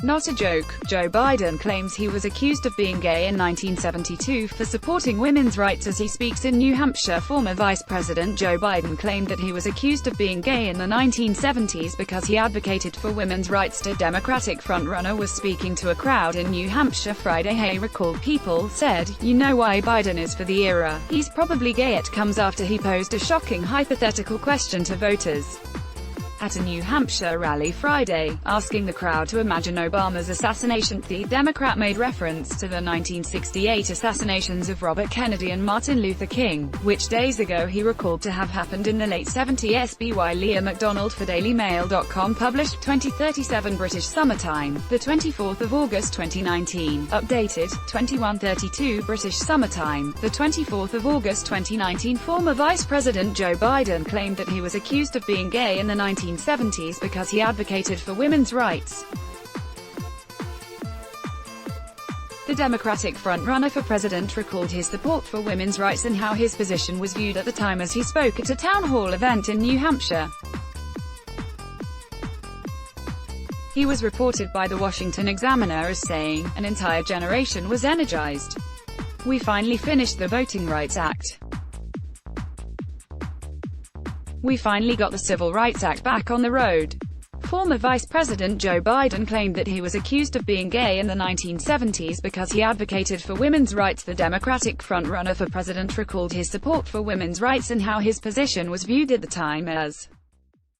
Not a joke. Joe Biden claims he was accused of being gay in 1972 for supporting women's rights as he speaks in New Hampshire. Former Vice President Joe Biden claimed that he was accused of being gay in the 1970s because he advocated for women's rights. The Democratic frontrunner was speaking to a crowd in New Hampshire Friday. He recalled people said, "You know why Biden is for the era. He's probably gay." It comes after he posed a shocking hypothetical question to voters at a New Hampshire rally Friday, asking the crowd to imagine Obama's assassination. The Democrat made reference to the 1968 assassinations of Robert Kennedy and Martin Luther King, which days ago he recalled to have happened in the late 70s. By Leah MacDonald for DailyMail.com, published 2037 British Summertime, the 24th of August 2019, updated 2132 British Summertime, the 24th of August 2019. Former Vice President Joe Biden claimed that he was accused of being gay in the 1970s because he advocated for women's rights. The Democratic frontrunner for president recalled his support for women's rights and how his position was viewed at the time as he spoke at a town hall event in New Hampshire. He was reported by the Washington Examiner as saying, "An entire generation was energized. We finally finished the Voting Rights Act. We finally got the Civil Rights Act back on the road." Former Vice President Joe Biden claimed that he was accused of being gay in the 1970s because he advocated for women's rights. The Democratic frontrunner for president recalled his support for women's rights and how his position was viewed at the time as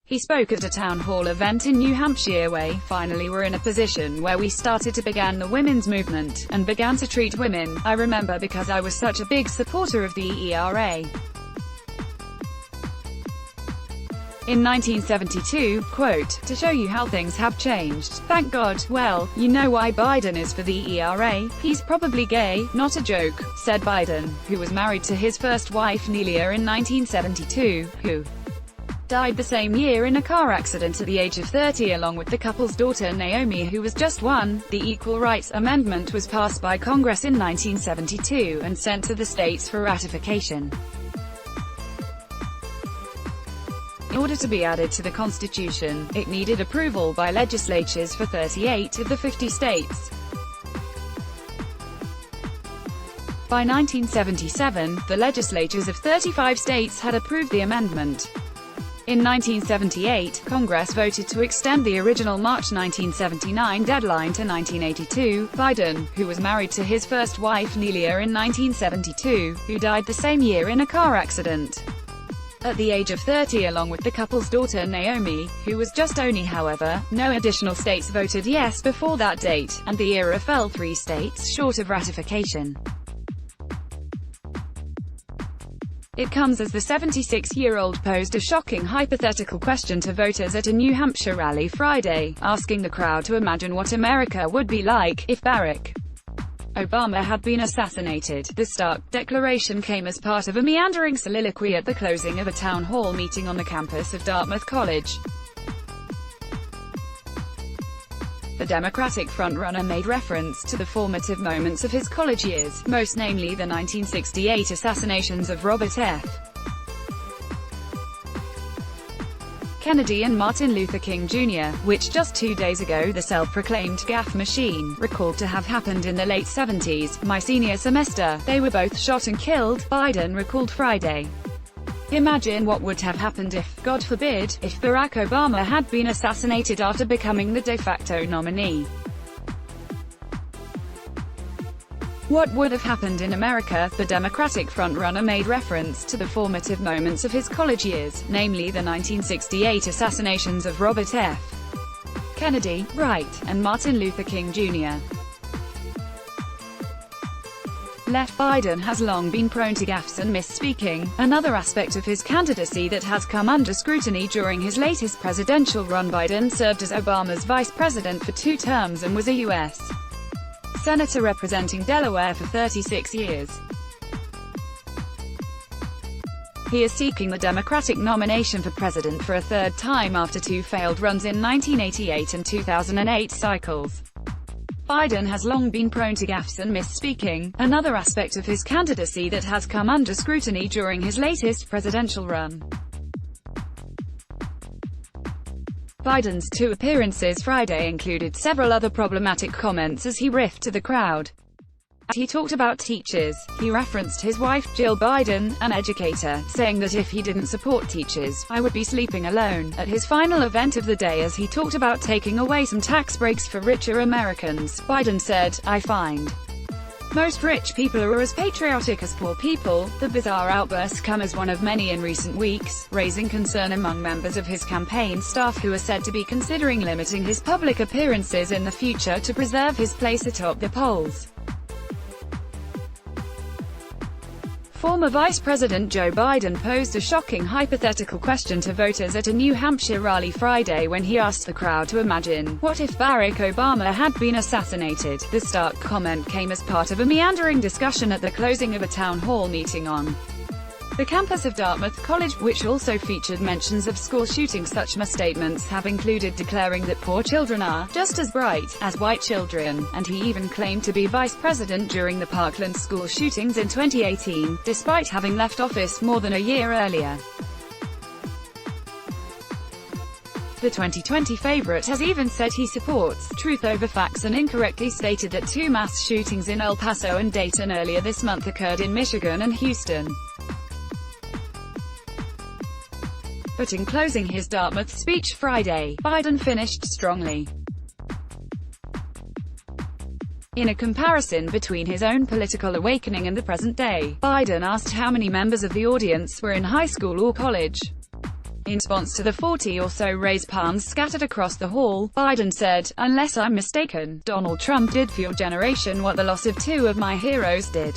he spoke at a town hall event in New Hampshire. "We finally were in a position where we started to begin the women's movement, and began to treat women. I remember because I was such a big supporter of the ERA. In 1972, quote, to show you how things have changed. Thank God. Well, you know why Biden is for the ERA. He's probably gay. Not a joke," said Biden, who was married to his first wife Nelia in 1972, who died the same year in a car accident at the age of 30 along with the couple's daughter Naomi, who was just 1. The Equal Rights Amendment was passed by Congress in 1972 and sent to the states for ratification. In order to be added to the Constitution, it needed approval by legislatures for 38 of the 50 states. By 1977, the legislatures of 35 states had approved the amendment. In 1978, Congress voted to extend the original March 1979 deadline to 1982. Biden, who was married to his first wife Nelia in 1972, who died the same year in a car accident at the age of 30 along with the couple's daughter Naomi, who was just only. However, no additional states voted yes before that date, and the ERA fell 3 states short of ratification. It comes as the 76-year-old posed a shocking hypothetical question to voters at a New Hampshire rally Friday, asking the crowd to imagine what America would be like if Barack Obama had been assassinated. The stark declaration came as part of a meandering soliloquy at the closing of a town hall meeting on the campus of Dartmouth College. The Democratic frontrunner made reference to the formative moments of his college years, most namely the 1968 assassinations of Robert F. Kennedy and Martin Luther King Jr., which just 2 days ago the self-proclaimed gaffe machine recalled to have happened in the late 70s, "My senior semester, they were both shot and killed," Biden recalled Friday. "Imagine what would have happened if, God forbid, if Barack Obama had been assassinated after becoming the de facto nominee. What would have happened in America?" The Democratic frontrunner made reference to the formative moments of his college years, namely the 1968 assassinations of Robert F. Kennedy, Wright, and Martin Luther King Jr. Left Biden has long been prone to gaffes and misspeaking, another aspect of his candidacy that has come under scrutiny during his latest presidential run. Biden served as Obama's vice president for 2 terms and was a U.S. Senator representing Delaware for 36 years. He is seeking the Democratic nomination for president for a 3rd time after 2 failed runs in 1988 and 2008 cycles. Biden has long been prone to gaffes and misspeaking, another aspect of his candidacy that has come under scrutiny during his latest presidential run. Biden's two appearances Friday included several other problematic comments as he riffed to the crowd. He talked about teachers. He referenced his wife, Jill Biden, an educator, saying that if he didn't support teachers, I would be sleeping alone, at his final event of the day as he talked about taking away some tax breaks for richer Americans. Biden said, I find most rich people are as patriotic as poor people. The bizarre outburst come as one of many in recent weeks, raising concern among members of his campaign staff who are said to be considering limiting his public appearances in the future to preserve his place atop the polls. Former Vice President Joe Biden posed a shocking hypothetical question to voters at a New Hampshire rally Friday when he asked the crowd to imagine, what if Barack Obama had been assassinated? The stark comment came as part of a meandering discussion at the closing of a town hall meeting on the campus of Dartmouth College, which also featured mentions of school shootings. Such statements have included declaring that poor children are just as bright as white children, and he even claimed to be vice president during the Parkland school shootings in 2018, despite having left office more than a year earlier. The 2020 favorite has even said he supports truth over facts and incorrectly stated that two mass shootings in El Paso and Dayton earlier this month occurred in Michigan and Houston. But in closing his Dartmouth speech Friday, Biden finished strongly. In a comparison between his own political awakening and the present day, Biden asked how many members of the audience were in high school or college. In response to the 40 or so raised palms scattered across the hall, Biden said, unless I'm mistaken, Donald Trump did for your generation what the loss of two of my heroes did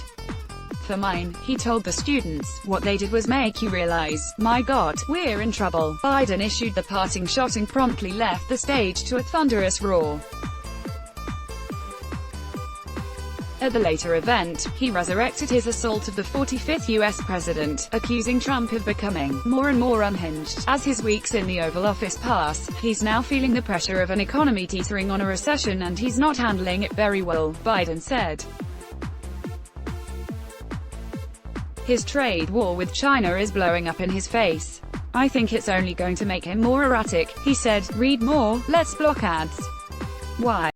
for mine. He told the students, what they did was make you realize, my God, we're in trouble. Biden issued the parting shot and promptly left the stage to a thunderous roar. At the later event, he resurrected his assault of the 45th U.S. president, accusing Trump of becoming more and more unhinged. As his weeks in the Oval Office pass, he's now feeling the pressure of an economy teetering on a recession and he's not handling it very well, Biden said. His trade war with China is blowing up in his face. I think it's only going to make him more erratic, he said. Read more, let's block ads. Why?